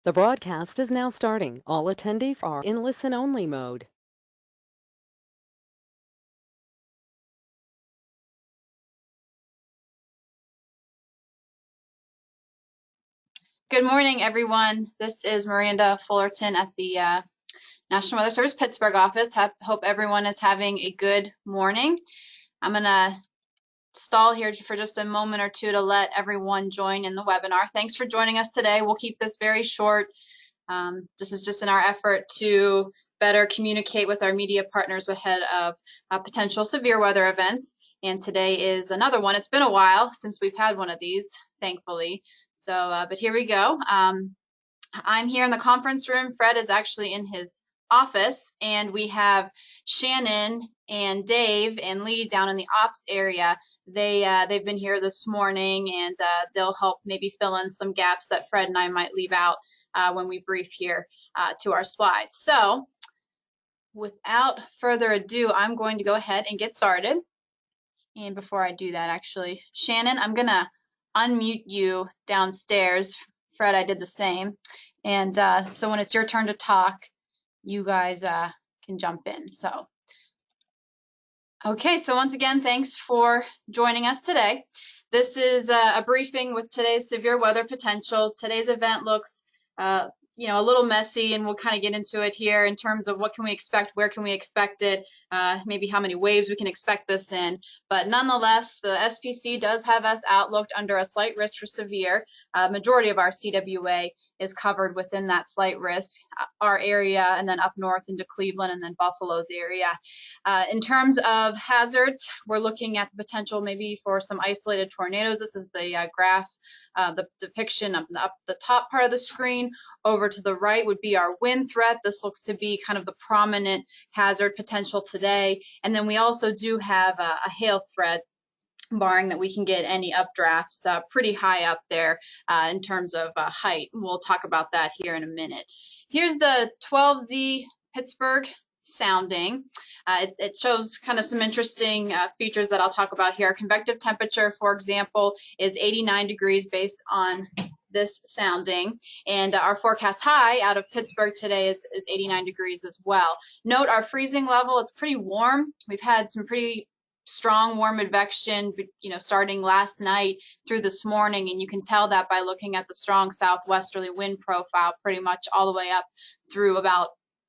The broadcast is now starting. All attendees are in listen-only mode. Good morning, everyone. This is Miranda Fullerton at the National Weather Service Pittsburgh office. Hope everyone is having a good morning. I'm going to stall here for just a moment or two to let everyone join in the webinar. Thanks for joining us today. We'll keep this very short. This is just in our effort to better communicate with our media partners ahead of potential severe weather events. And today is another one. It's been a while since we've had one of these, thankfully. So, but here we go. I'm here in the conference room. Fred is actually in his office, and we have Shannon and Dave and Lee down in the ops area. They've been here this morning, and they'll help maybe fill in some gaps that Fred and I might leave out when we brief here to our slides. So without further ado, I'm going to go ahead and get started. And before I do that, actually, Shannon, I'm going to unmute you downstairs. Fred, I did the same. And so when it's your turn to talk, you guys can jump in. So, okay, so once again, thanks for joining us today. This is a briefing with today's severe weather potential. Today's event looks a little messy, and we'll kind of get into it here in terms of what can we expect, where can we expect it, maybe how many waves we can expect this in. But nonetheless, the SPC does have us outlooked under a slight risk for severe. Majority of our CWA is covered within that slight risk, our area, and then up north into Cleveland and then Buffalo's area. In terms of hazards, we're looking at the potential maybe for some isolated tornadoes. This is the graph, the depiction up the top part of the screen. Over to the right would be our wind threat. This looks to be kind of the prominent hazard potential today. And then we also do have a hail threat, barring that we can get any updrafts pretty high up there in terms of height. We'll talk about that here in a minute. Here's the 12Z Pittsburgh sounding. It shows kind of some interesting features that I'll talk about here. Convective temperature, for example, is 89 degrees based on this sounding, and our forecast high out of Pittsburgh today is 89 degrees as well. Note our freezing level, it's pretty warm. We've had some pretty strong warm advection, starting last night through this morning, and you can tell that by looking at the strong southwesterly wind profile pretty much all the way up through about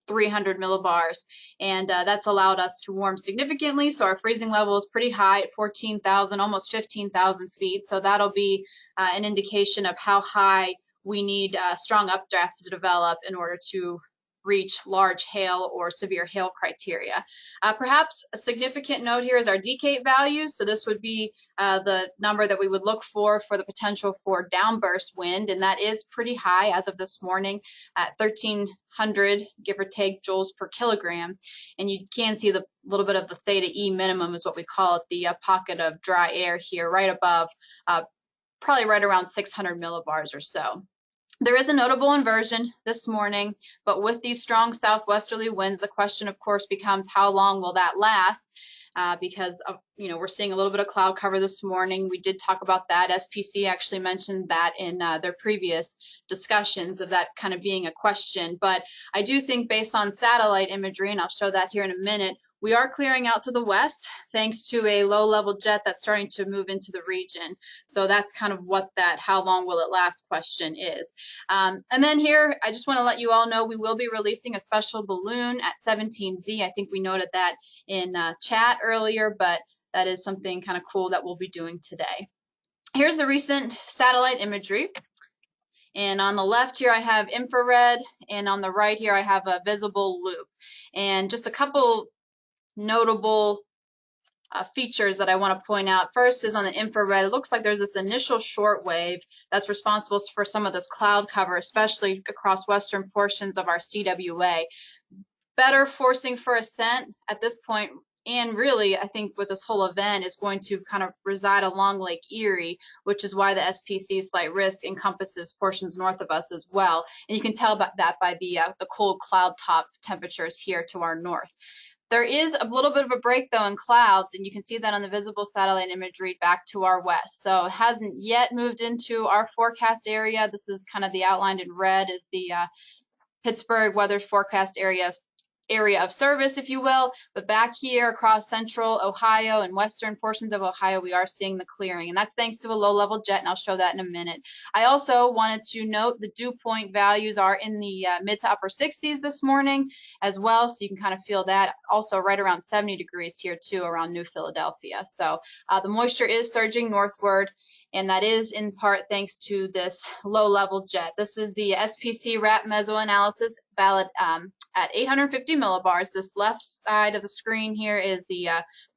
300 millibars, and that's allowed us to warm significantly. So our freezing level is pretty high at 14,000, almost 15,000 feet. So that'll be an indication of how high we need strong updrafts to develop in order to reach large hail or severe hail criteria. Perhaps a significant note here is our decate value. So this would be the number that we would look for the potential for downburst wind, and that is pretty high as of this morning at 1,300, give or take, joules per kilogram. And you can see the little bit of the Theta-E minimum is what we call it, the pocket of dry air here, right above, probably right around 600 millibars or so. There is a notable inversion this morning, but with these strong southwesterly winds, the question, of course, becomes how long will that last? Because of, we're seeing a little bit of cloud cover this morning. We did talk about that. SPC actually mentioned that in their previous discussions of that kind of being a question. But I do think based on satellite imagery, and I'll show that here in a minute, we are clearing out to the west thanks to a low-level jet that's starting to move into the region. So that's kind of what that how long will it last question is. And then here, I just want to let you all know we will be releasing a special balloon at 17Z. I think we noted that in chat earlier, but that is something kind of cool that we'll be doing today. Here's the recent satellite imagery. And on the left here, I have infrared, and on the right here, I have a visible loop. And just a couple notable features that I want to point out. First is on the infrared. It looks like there's this initial short wave that's responsible for some of this cloud cover, especially across western portions of our CWA. Better forcing for ascent at this point, and really I think with this whole event, is going to kind of reside along Lake Erie, which is why the SPC slight risk encompasses portions north of us as well. And you can tell about that by the cold cloud top temperatures here to our north. There is a little bit of a break though in clouds, and you can see that on the visible satellite imagery back to our west. So it hasn't yet moved into our forecast area. This is kind of the outlined in red is the Pittsburgh weather forecast area of service, if you will. But back here across central Ohio and western portions of Ohio, we are seeing the clearing, and that's thanks to a low-level jet, and I'll show that in a minute. I also wanted to note the dew point values are in the mid to upper 60s this morning as well, so you can kind of feel that. Also right around 70 degrees here too around New Philadelphia. So the moisture is surging northward, and that is in part thanks to this low-level jet. This is the SPC RAP Mesoanalysis valid at 850 millibars. This left side of the screen here is the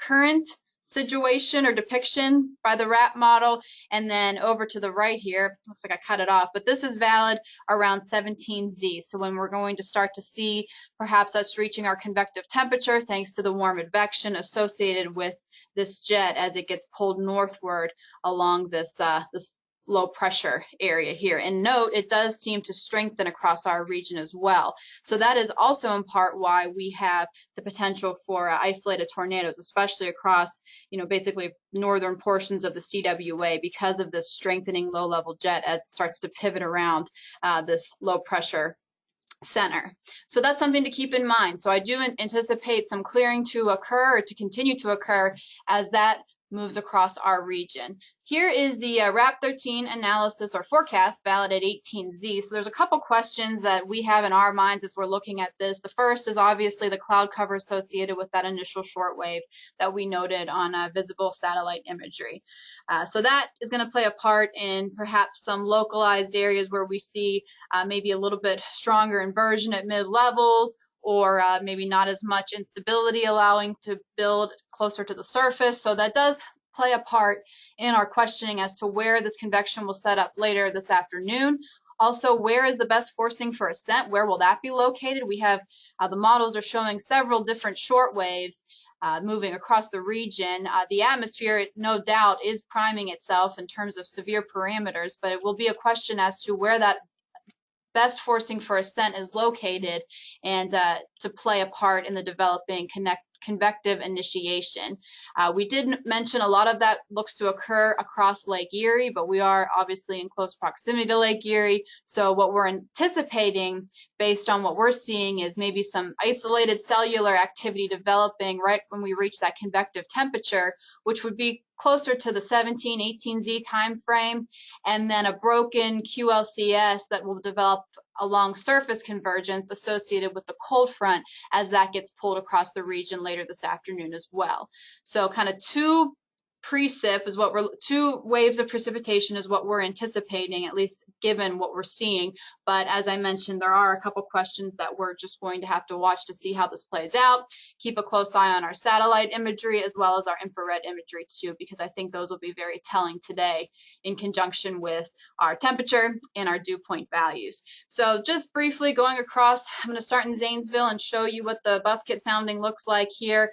current situation or depiction by the RAP model, and then over to the right here, looks like I cut it off, but this is valid around 17Z. So when we're going to start to see perhaps us reaching our convective temperature thanks to the warm advection associated with this jet as it gets pulled northward along this this low pressure area here. And note, it does seem to strengthen across our region as well. So that is also in part why we have the potential for isolated tornadoes, especially across, basically northern portions of the CWA, because of this strengthening low-level jet as it starts to pivot around this low pressure center. So that's something to keep in mind. So I do anticipate some clearing to occur or to continue to occur as that moves across our region. Here is the RAP 13 analysis or forecast valid at 18Z. So there's a couple questions that we have in our minds as we're looking at this. The first is obviously the cloud cover associated with that initial shortwave that we noted on visible satellite imagery. So that is going to play a part in perhaps some localized areas where we see maybe a little bit stronger inversion at mid-levels, or maybe not as much instability allowing to build closer to the surface. So that does play a part in our questioning as to where this convection will set up later this afternoon. Also, where is the best forcing for ascent? Where will that be located? We have, the models are showing several different short waves moving across the region. The atmosphere, no doubt, is priming itself in terms of severe parameters, but it will be a question as to where that best forcing for ascent is located and to play a part in the developing convective initiation. We did mention a lot of that looks to occur across Lake Erie, but we are obviously in close proximity to Lake Erie. So what we're anticipating based on what we're seeing is maybe some isolated cellular activity developing right when we reach that convective temperature, which would be closer to the 17, 18Z time frame, and then a broken QLCS that will develop along surface convergence associated with the cold front as that gets pulled across the region later this afternoon as well. So kind of two waves of precipitation is what we're anticipating, at least given what we're seeing. But as I mentioned, there are a couple questions that we're just going to have to watch to see how this plays out. Keep a close eye on our satellite imagery as well as our infrared imagery too, because I think those will be very telling today in conjunction with our temperature and our dew point values. So just briefly going across, I'm going to start in Zanesville and show you what the Buffkit sounding looks like here.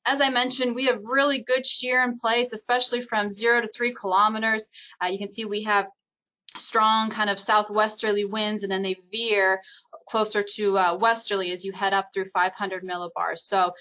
As I mentioned, we have really good shear in place, especially from 0 to 3 kilometers. You can see we have strong kind of southwesterly winds, and then they veer closer to westerly as you head up through 500 millibars. So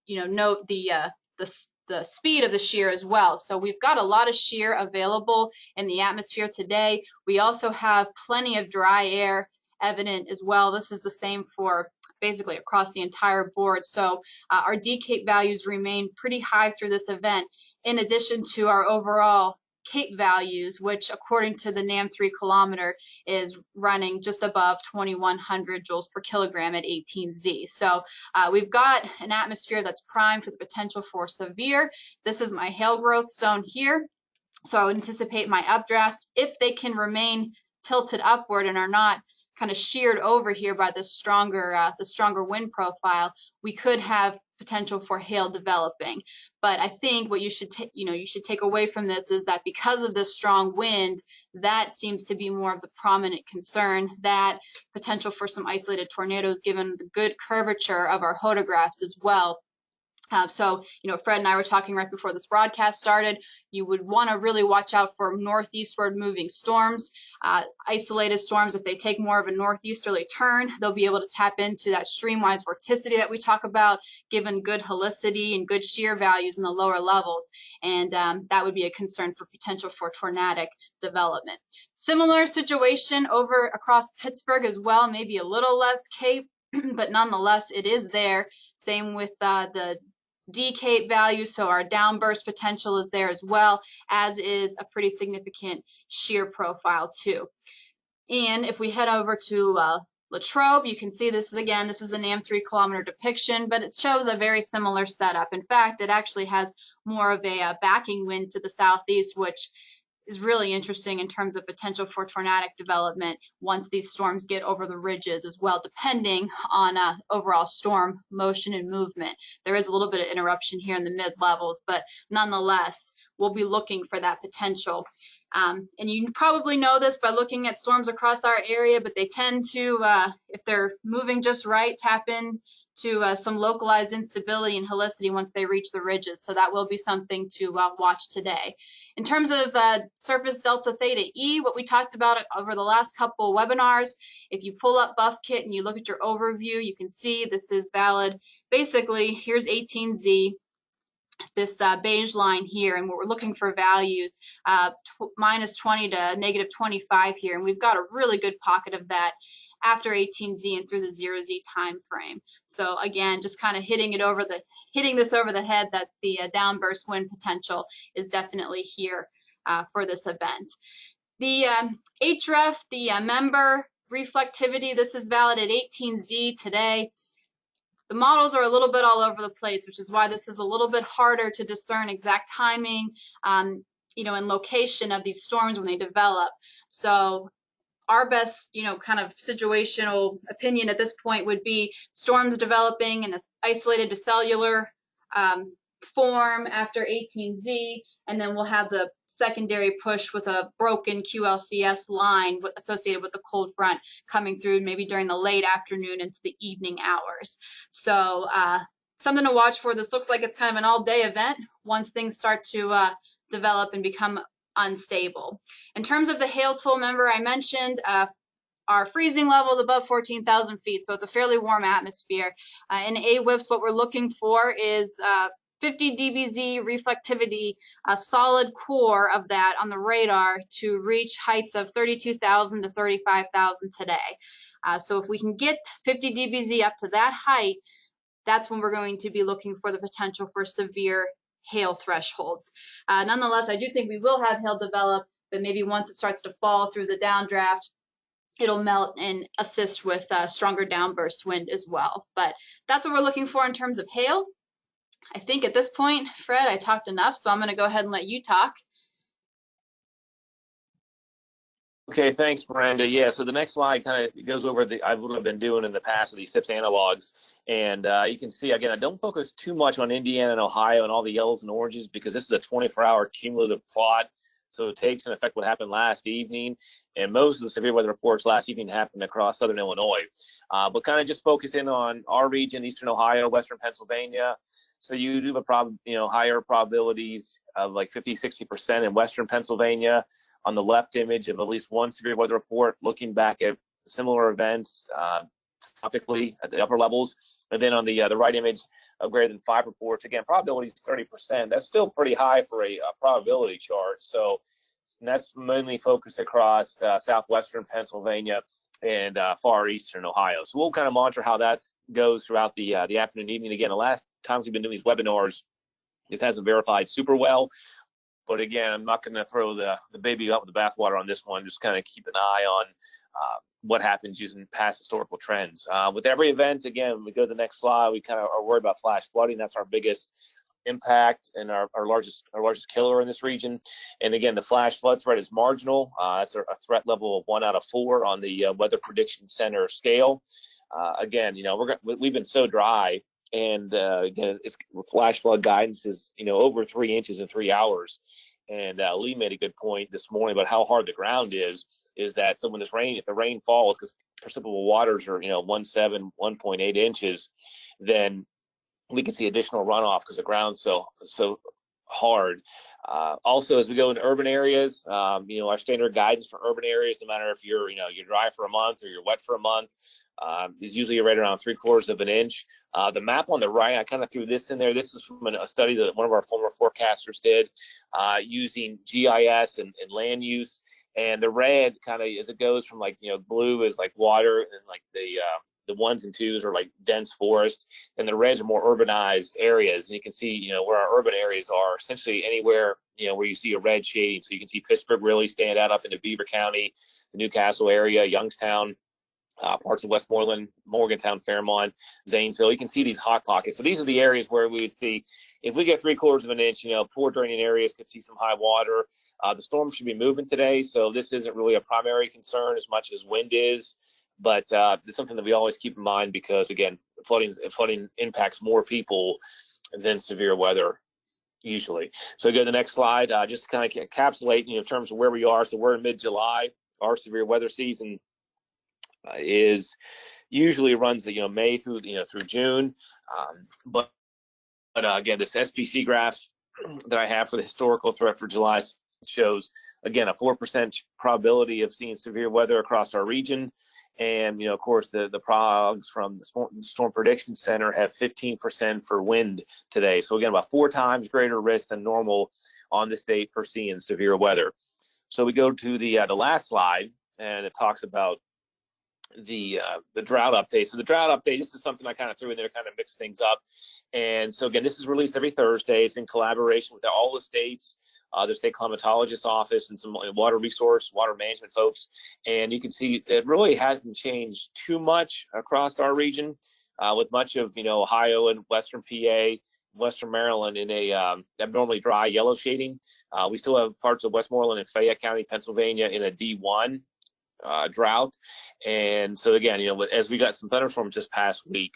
note the speed of the shear as well. So we've got a lot of shear available in the atmosphere today. We also have plenty of dry air evident as well. This is the same for basically across the entire board. So our decape values remain pretty high through this event, in addition to our overall CAPE values, which according to the NAM 3 kilometer is running just above 2100 joules per kilogram at 18Z. So we've got an atmosphere that's primed for the potential for severe. This is my hail growth zone here. So I would anticipate my updrafts, if they can remain tilted upward and are not kind of sheared over here by the stronger wind profile, we could have potential for hail developing. But I think what you should take away from this is that because of this strong wind, that seems to be more of the prominent concern, that potential for some isolated tornadoes given the good curvature of our photographs as well. So, Fred and I were talking right before this broadcast started. You would want to really watch out for northeastward moving storms, isolated storms. If they take more of a northeasterly turn, they'll be able to tap into that streamwise vorticity that we talk about, given good helicity and good shear values in the lower levels. And that would be a concern for potential for tornadic development. Similar situation over across Pittsburgh as well, maybe a little less Cape, but nonetheless, it is there. Same with the D-Cape value, so our downburst potential is there as well, as is a pretty significant shear profile too. And if we head over to Latrobe, you can see this is the NAM 3-kilometer depiction, but it shows a very similar setup. In fact, it actually has more of a backing wind to the southeast, which is really interesting in terms of potential for tornadic development once these storms get over the ridges as well, depending on overall storm motion and movement. There is a little bit of interruption here in the mid levels, but nonetheless, we'll be looking for that potential. And you probably know this by looking at storms across our area, but they tend to, if they're moving just right, tap in to some localized instability and helicity once they reach the ridges. So that will be something to watch today. In terms of Sfc Delta Theta-E, what we talked about over the last couple webinars, if you pull up BuffKit and you look at your overview, you can see this is valid. Basically, here's 18Z, this beige line here, and what we're looking for values, minus 20 to negative 25 here, and we've got a really good pocket of that after 18Z and through the 0Z time frame. So again, just kind of hitting this over the head that the downburst wind potential is definitely here for this event. The HREF, the member reflectivity, this is valid at 18Z today. The models are a little bit all over the place, which is why this is a little bit harder to discern exact timing, and location of these storms when they develop. So our best, kind of situational opinion at this point would be storms developing in an isolated to cellular form after 18Z, and then we'll have the secondary push with a broken QLCS line associated with the cold front coming through maybe during the late afternoon into the evening hours. So something to watch for. This looks like it's kind of an all-day event once things start to develop and become unstable. In terms of the hail tool, remember I mentioned our freezing levels above 14,000 feet, so it's a fairly warm atmosphere. In AWIPS, what we're looking for is 50 dBz reflectivity, a solid core of that on the radar to reach heights of 32,000 to 35,000 today. So if we can get 50 dBz up to that height, that's when we're going to be looking for the potential for severe hail thresholds. Nonetheless, I do think we will have hail develop, but maybe once it starts to fall through the downdraft, it'll melt and assist with stronger downburst wind as well. But that's what we're looking for in terms of hail. I think at this point, Fred, I talked enough, so I'm going to go ahead and let you talk. Okay, thanks, Miranda. Yeah, so the next slide kind of goes over what I've been doing in the past with these CIPS analogs. And you can see, again, I don't focus too much on Indiana and Ohio and all the yellows and oranges because this is a 24-hour cumulative plot. So it takes in effect what happened last evening. And most of the severe weather reports last evening happened across southern Illinois. But kind of just focus in on our region, eastern Ohio, western Pennsylvania. So you do have higher probabilities of like 50–60% in western Pennsylvania. On the left image of at least one severe weather report looking back at similar events topically at the upper levels. And then on the right image of greater than 5 reports, again, probability is 30%. That's still pretty high for a probability chart. So that's mainly focused across southwestern Pennsylvania and far eastern Ohio. So we'll kind of monitor how that goes throughout the afternoon, evening. Again, the last times we've been doing these webinars, this hasn't verified super well. But again, I'm not going to throw the baby out with the bathwater on this one. Just kind of keep an eye on what happens using past historical trends. With every event, again, when we go to the next slide, we kind of are worried about flash flooding. That's our biggest impact and our largest killer in this region. And again, the flash flood threat is marginal. That's a threat level of 1 out of 4 on the Weather Prediction Center scale. Again, we've been so dry. And again, flash flood guidance is over 3 inches in 3 hours. And Lee made a good point this morning about how hard the ground is that so when if the rain falls, because precipitable waters are 1.7, 1.8 inches, then we can see additional runoff because the ground's so hard. Also, as we go into urban areas, our standard guidance for urban areas, no matter if you're dry for a month or you're wet for a month, is usually right around 3/4 of an inch. The map on the right, I kind of threw this in there. This is from a study that one of our former forecasters did using GIS and land use. And the red kind of, as it goes from blue is like water, and like the 1s and 2s are like dense forest, and the reds are more urbanized areas. And you can see, where our urban areas are essentially anywhere, where you see a red shading. So you can see Pittsburgh really stand out up into Beaver County, the Newcastle area, Youngstown, parts of Westmoreland, Morgantown, Fairmont, Zanesville. You can see these hot pockets. So these are the areas where we would see, if we get 3/4 of an inch, poor draining areas could see some high water. The storm should be moving today, so this isn't really a primary concern as much as wind is. But it's something that we always keep in mind because, again, flooding impacts more people than severe weather usually. So go to the next slide, just to kind of encapsulate, in terms of where we are. So we're in mid-July. Our severe weather season is usually runs May through June. But again, this SPC graph that I have for the historical threat for July shows, again, a 4% probability of seeing severe weather across our region. And, of course, the progs from the Storm Prediction Center have 15% for wind today. So, again, about 4 times greater risk than normal on this date for seeing severe weather. So we go to the last slide, and it talks about the drought update. So the drought update, this is something I kind of threw in there to kind of mix things up. And so, again, this is released every Thursday. It's in collaboration with all the states, the state climatologist office, and some water management folks. And you can see it really hasn't changed too much across our region, with much of Ohio and Western PA, Western Maryland in a abnormally dry yellow shading. We still have parts of Westmoreland and Fayette County, Pennsylvania, in a D1 drought. And so, again, as we got some thunderstorms this past week,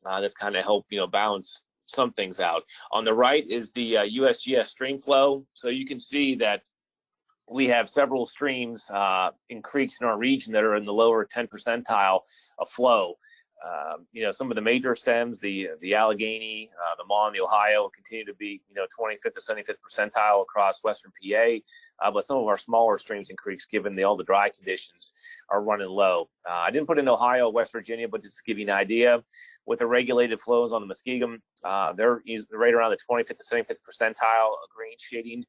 that's kind of helped balance some things out. On the right is the USGS stream flow. So you can see that we have several streams in creeks in our region that are in the lower 10 percentile of flow. Some of the major stems, the Allegheny, the Mon, the Ohio, continue to be 25th to 75th percentile across Western PA. But some of our smaller streams and creeks, given all the dry conditions, are running low. I didn't put in Ohio, West Virginia, but just to give you an idea, with the regulated flows on the Muskegum, they're right around the 25th to 75th percentile of green shading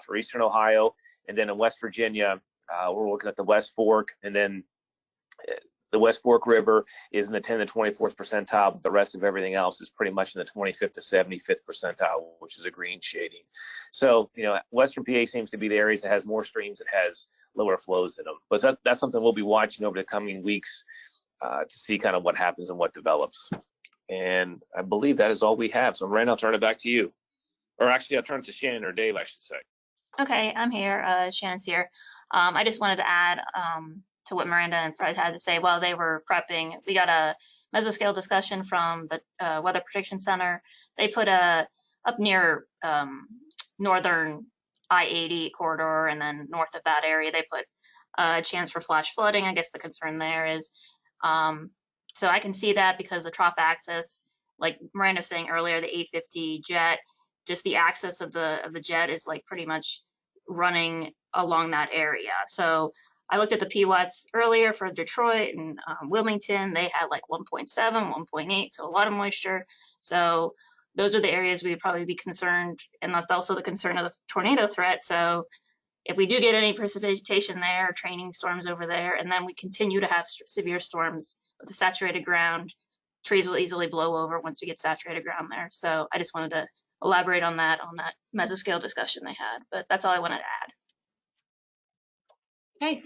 for Eastern Ohio. And then in West Virginia, we're looking at the West Fork, and then the West Fork River is in the 10th to 24th percentile, but the rest of everything else is pretty much in the 25th to 75th percentile, which is a green shading. So, Western PA seems to be the areas that has more streams that has lower flows in them. But that's something we'll be watching over the coming weeks to see kind of what happens and what develops. And I believe that is all we have. So, Miranda, I'll turn it back to you. Or actually, I'll turn it to Shannon or Dave, I should say. Okay, I'm here. Shannon's here. I just wanted to add to what Miranda and Fred had to say while they were prepping. We got a mesoscale discussion from the Weather Prediction Center. They put up near northern I-80 corridor, and then north of that area, they put a chance for flash flooding. I guess the concern there is, so I can see that because the trough axis, like Miranda was saying earlier, the 850 jet, just the axis of the jet is like pretty much running along that area. So I looked at the PWATs earlier for Detroit and Wilmington. They had like 1.7, 1.8, so a lot of moisture. So those are the areas we would probably be concerned, and that's also the concern of the tornado threat. So if we do get any precipitation there, training storms over there, and then we continue to have severe storms with the saturated ground, trees will easily blow over once we get saturated ground there. So I just wanted to elaborate on that mesoscale discussion they had, but that's all I wanted to add. Okay,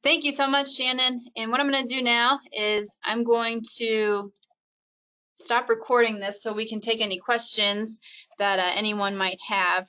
thank you so much, Shannon. And what I'm going to do now is I'm going to stop recording this so we can take any questions that anyone might have.